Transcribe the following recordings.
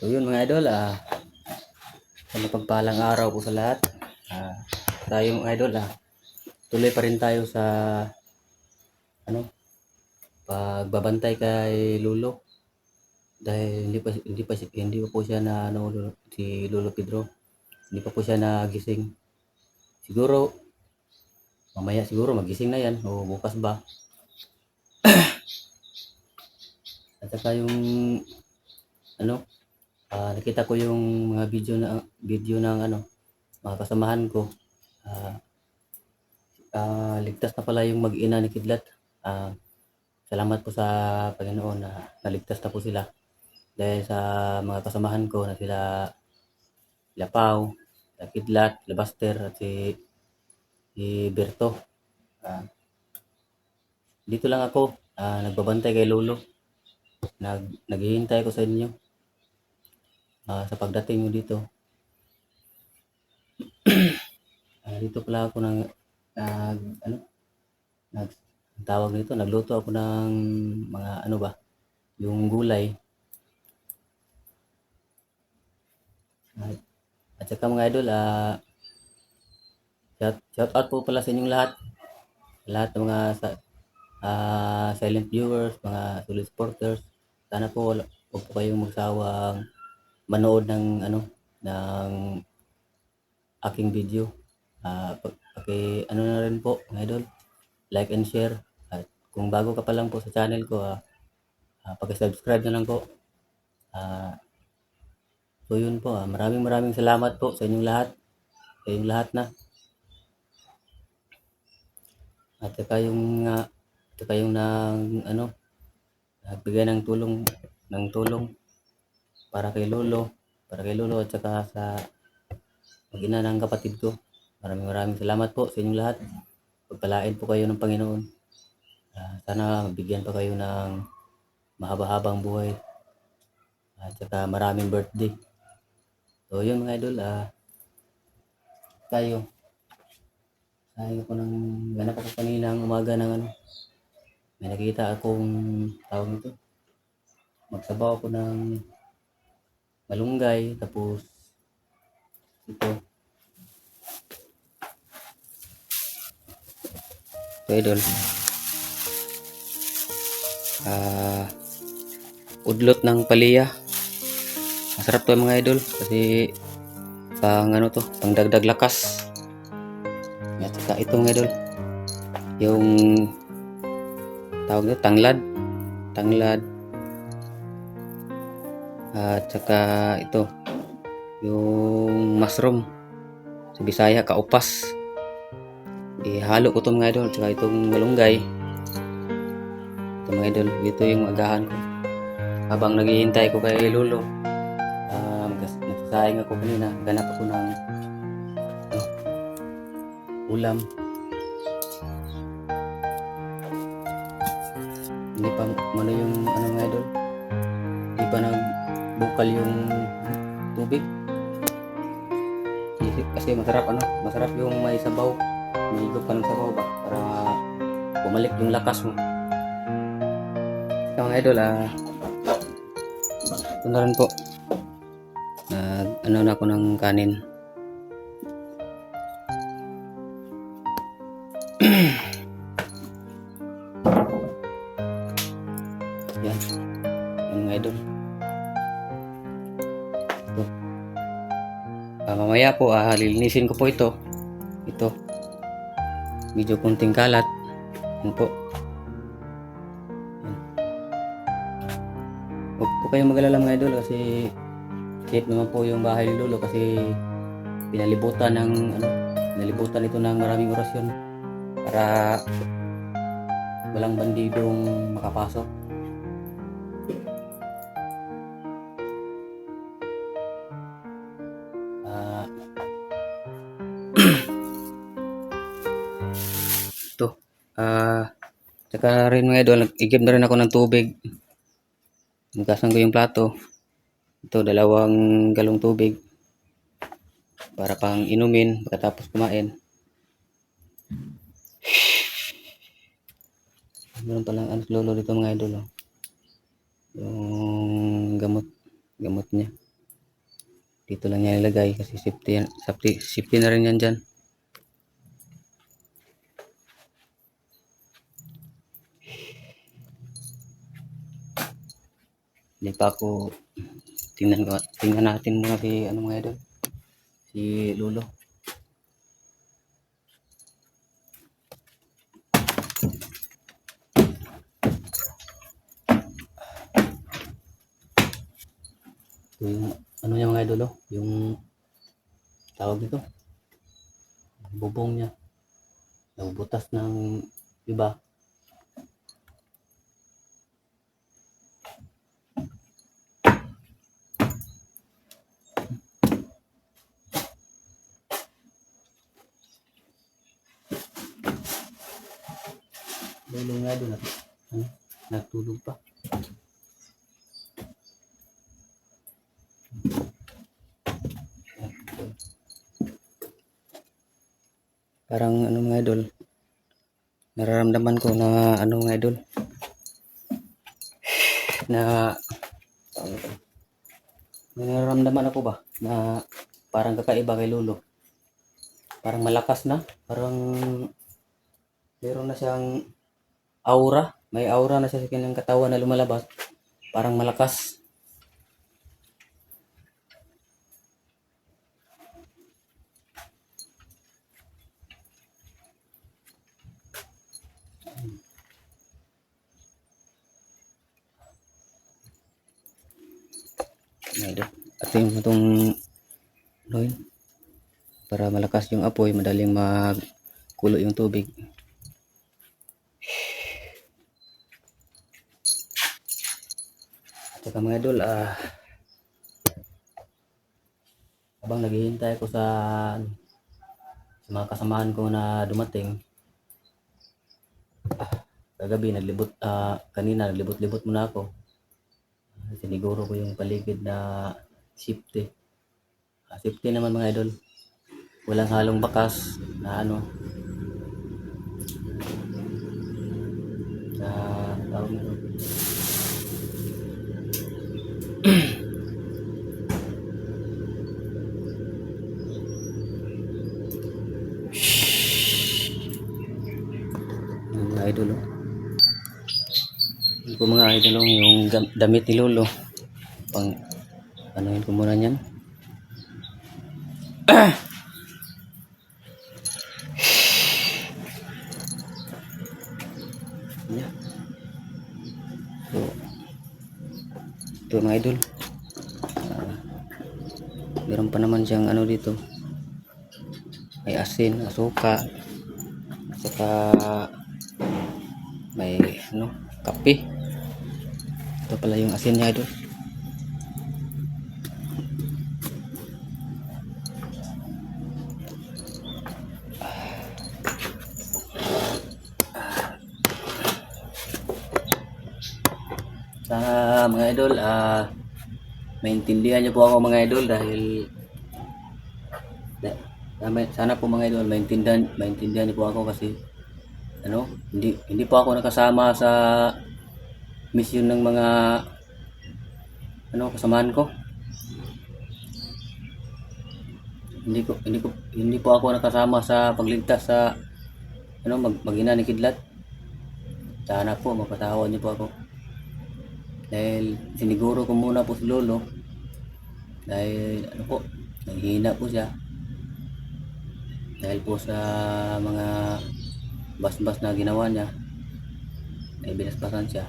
So yun mga idol, mapagpalang araw po sa lahat. Tayo mga idol, tuloy pa rin tayo sa ano, pagbabantay kay Lolo. Dahil hindi pa po siya na si Lolo Pedro. Hindi pa po siya nagising. Siguro mamaya siguro magising na yan o bukas ba. At saka yung nakita ko yung mga video ng mga kasamahan ko. Ligtas na pala yung mag-ina ni Kidlat. Salamat po sa Panginoon na naligtas na po sila. Dahil sa mga kasamahan ko na sila Pau, sila Kidlat, sila Buster at si Berto. Dito lang ako, nagbabantay kay Lolo. Naghihintay ko sa inyo sa pagdating nyo dito. Dito pala ako tawag nito, nagluto ako ng mga yung gulay. At saka mga idol, shout out po pala sa inyong lahat. Lahat ng mga silent viewers, mga solid supporters. Sana po huwag po kayong magsawang manood ng aking video. Na rin po mga idol, like and share. At kung bago ka pa lang po sa channel ko, paki-subscribe na lang po. So yun po, maraming salamat po sa inyong lahat. Sa inyong lahat na. At saka yung nagbigay ng tulong para kay Lolo at saka sa mag-ina ng kapatid ko. Maraming salamat po sa inyong lahat. Pagpalain po kayo ng Panginoon. Sana mabigyan pa kayo ng mahaba-habang buhay at saka maraming birthday. So yun mga idol, tayo ko nang ganap ako kanina ang umaga ng may nakita akong tawag nito, magsabaw ako ng malunggay, tapos ito idol, udlot ng palaya. Masarap to mga idol kasi pang dagdag lakas. At saka ito mga idol, yung tawag nito tanglad at saka ito yung mushroom sa Bisaya kaupas. Ihalo ko to mga idol, at saka itong malunggay. Ito mga idol, dito yung agahan ko habang naghihintay ko kay Lolo. Nagsasayang ako kanina, ganap ako ng ulam. Hindi pa yung mga idol, hindi pa nagbukal yung tubig kasi masarap yung may sabaw, may higop ka ng sabaw ba para bumalik yung lakas mo. Mga idol, ito na rin po, na ako ng kanin. Yan mga idol. Ito. Mamaya po lilinisin ko po ito. Medyo kunting kalat. Yan po. Yan. Huwag po kayong mag-alala mga idol kasi safe naman po yung bahay ni Lolo kasi pinalibutan ito ng maraming orasyon para walang bandidong makapasok. Ito tsaka rin mga idol, nag-igib na rin ako ng tubig. Nagasan ko yung plato. Ito 2 galong tubig para pang inumin pagkatapos kumain. Meron palang Lolo dito mga idol, yung gamot niya. Dito lang yan ilagay kasi safety, safety na rin yan dyan. Hindi pa ako tingnan natin muna si ano mga idol, si Lolo. Ito yung ano niya mga idol, yung tawag nito, bubong niya nagbutas ng iba. Lolo nga doon at ano, nagtulog pa. Parang ano mga idol, nararamdaman ko na ano mga idol, na may nararamdaman ako ba na parang kakaiba kay Lolo. Parang malakas na, parang meron na siyang aura, may aura na siya sa kanyang katawan na lumalabas, parang malakas. At yung itong ano yun, para malakas yung apoy, madaling magkulo yung tubig. At saka mga idol, habang naghihintay ko sa mga kasamaan ko na dumating, kagabi naglibot, kanina naglibot-libot muna ako. Siniguro ko yung paligid na safety. Safety naman mga idol. Walang halong bakas na ano, na tawag nito. Mga idol, yun po mga idol, yung damit ni Lolo. Pang anuhin ko muna yan. Yeah. So, ito mga idol, meron pa naman siyang ano dito, may asin, asuka, at saka may ano, kape. Ito pala yung asin niya idol. Sana mga idol, maintindihan niyo po ako mga idol, dahil sana po mga idol maintindihan niyo po ako kasi ano, hindi po ako nakasama sa mission ng mga ano kasamaan ko. Hindi po ako nakasama sa pagligtas sa ano mag-ina ni Kidlat. Sana po mapatawad niyo po ako. Dahil siniguro ko muna po si Lolo, dahil ano po, naghihina po siya dahil po sa mga basbas na ginawa niya, ay binasbasan siya.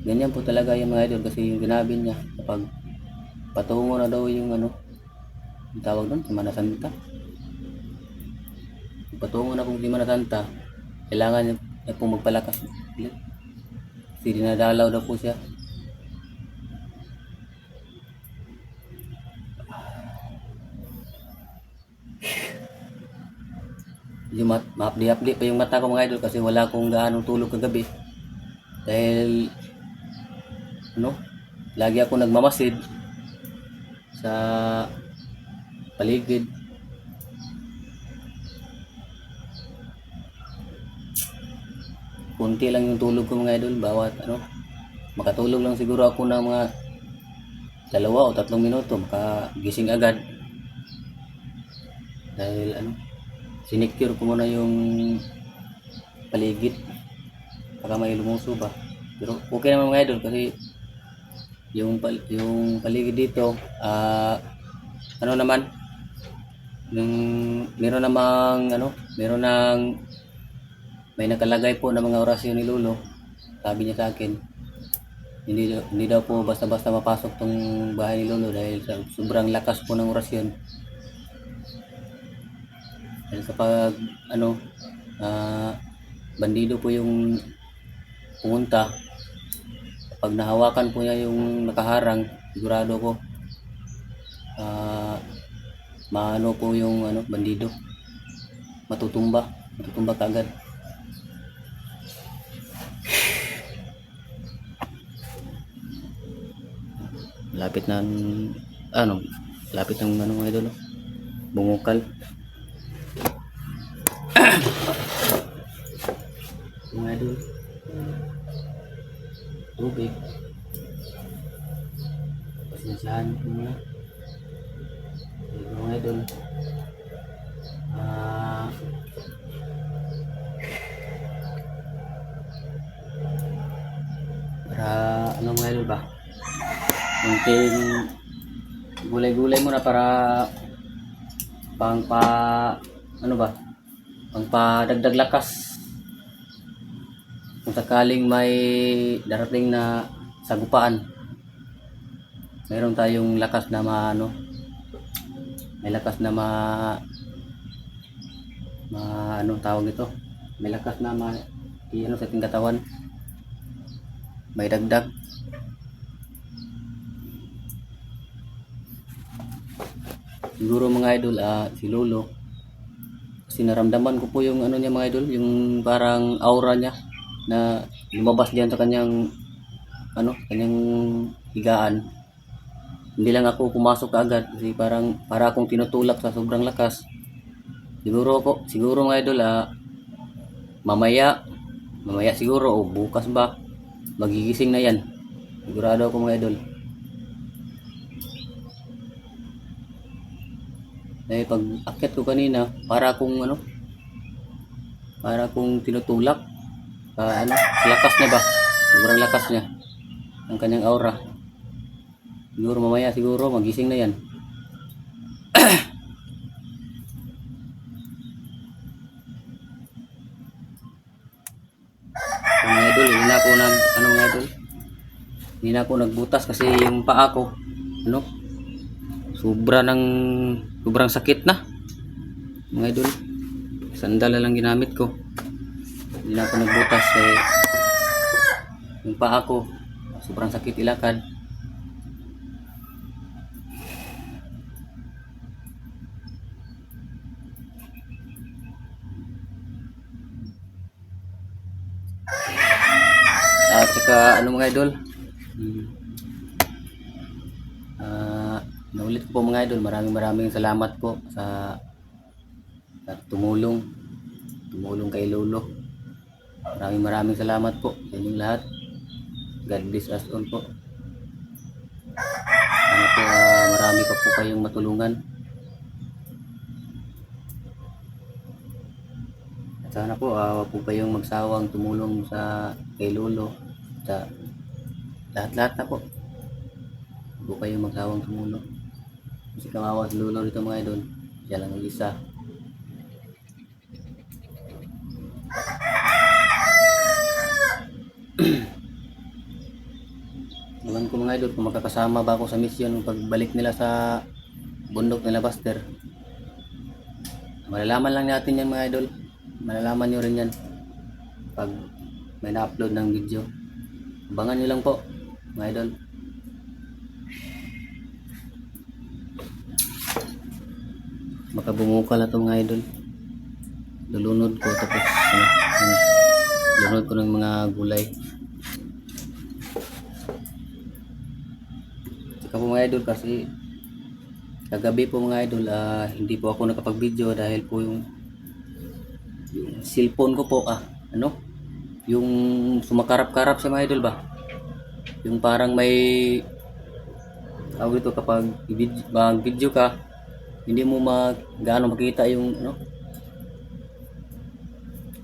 Ganyan po talaga yung mga idol, kasi yung ginabi niya kapag patungo na daw yung ano, yung tawag doon, Semana Santa. Patungo na pong Semana Santa, kailangan niya pong magpalakas ulit. Kasi dinadalaw daw po siya. Yung maapdi-apdi pa yung mata ko mga idol, kasi wala akong gaanong tulog kagabi. Dahil ano, lagi ako nagmamasid sa paligid. Kunti lang yung tulog ko mga idol, bawat ano, makatulog lang siguro ako ng mga 2 o 3 minuto makagising agad dahil sinecure ko muna yung paligid baka may lumuso ba, pero okay naman mga idol kasi yung paligid dito naman yung meron namang meron ng may nakalagay po na mga orasyon ni Lolo. Sabi niya sa akin, hindi daw po basta-basta mapasok tong bahay ni Lolo dahil sa sobrang lakas po ng orasyon. Dahil kapag bandido po yung pumunta, kapag nahawakan po niya yung nakaharang, sigurado ko maano po yung bandido, matutumba kagad. Lapit ng mga idol, bungukal. Mga idol, tubig, pasensyahan ko muna mga idol. Para mga idol ba, kunting gulay-gulay muna para pangpadagdag lakas kung sakaling may darating na sagupaan, mayroon tayong lakas na may lakas na tawag ito, may lakas na sa ating katawan, may dagdag. Siguro mga idol, si Lolo, kasi naramdaman ko po yung niya mga idol, yung parang aura niya na lumabas diyan sa kanyang kanyang higaan. Hindi lang ako pumasok agad kasi para akong tinutulak sa sobrang lakas. Siguro mga idol, mamaya siguro o bukas ba magigising na yan, sigurado ako mga idol. Dahil pag akyat ko kanina, para akong tinutulak lakas niya ba, sobrang lakas niya ang kanyang aura. Siguro mamaya magising na yan. Mga idol, hindi na ako nagbutas kasi yung paa ko sobrang sakit na mga idol. Sandal na lang ginamit ko, hindi na ako nagbutas kasi yung paa ko sobrang sakit ilakad. At saka mga idol, naulit po mga idol, maraming salamat po sa tumulong kay Lolo. Maraming salamat po sa inyong lahat. God bless us all po. Sana po marami pa po kayong matulungan. At sana po wag po kayong magsawang tumulong kay Lolo sa lahat na po. Huwag po kayong magsawang tumulong. Kasi kawawa si Lolo dito mga idol. Siya lang mag-isa. Ewan ko mga idol kung makakasama ba ako sa mission pagbalik nila sa bundok nila Buster. Malalaman lang natin yan mga idol. Malalaman nyo rin yan pag may na-upload ng video. Abangan nyo lang po mga idol. Baka bumukal na ito mga idol. Lulunod ko tapos lunod ko ng mga gulay. Saka po mga idol, kasi kagabi po mga idol, hindi po ako nakapag-video dahil po yung cellphone ko po yung sumakarap-karap sa mga idol ba, yung parang may tawag ito kapag mag-video ka, hindi mo gaano makita yung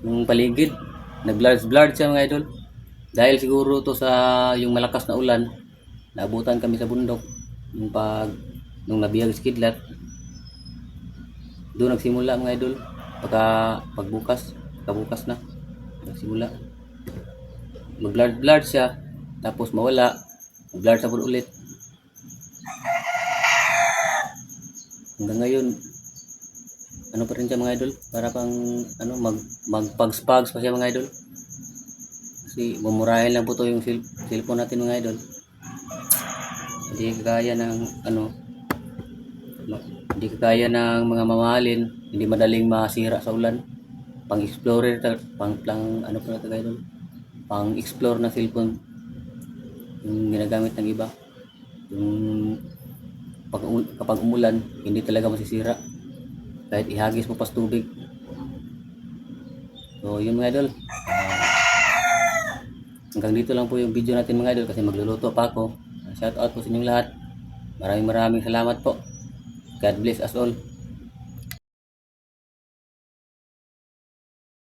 yung paligid. Nag-blurred siya mga idol. Dahil siguro to sa yung malakas na ulan, naabutan kami sa bundok nung nabiyag skidlat. Doon nagsimula mga idol. Pagbukas na nagsimula. Mag-blurred siya, tapos mawala, mag-blurred sa ulit. Hanggang ngayon, ano pa rin siya mga idol, para pang magpags-pags pa siya mga idol. Kasi mumurahin lang po to yung cellphone natin mga idol. Hindi kagaya ng hindi kagaya ng mga mamahalin, hindi madaling masira sa ulan. Pang-explorer, ano pa ito idol, pang-explore na cellphone yung ginagamit ng iba. Yung kapag umulan, hindi talaga masisira kahit ihagis mo pas tubig. So yun mga idol, hanggang dito lang po yung video natin mga idol, kasi magluluto pa ako. Shout out po sa inyong lahat. Maraming salamat po. God bless us all.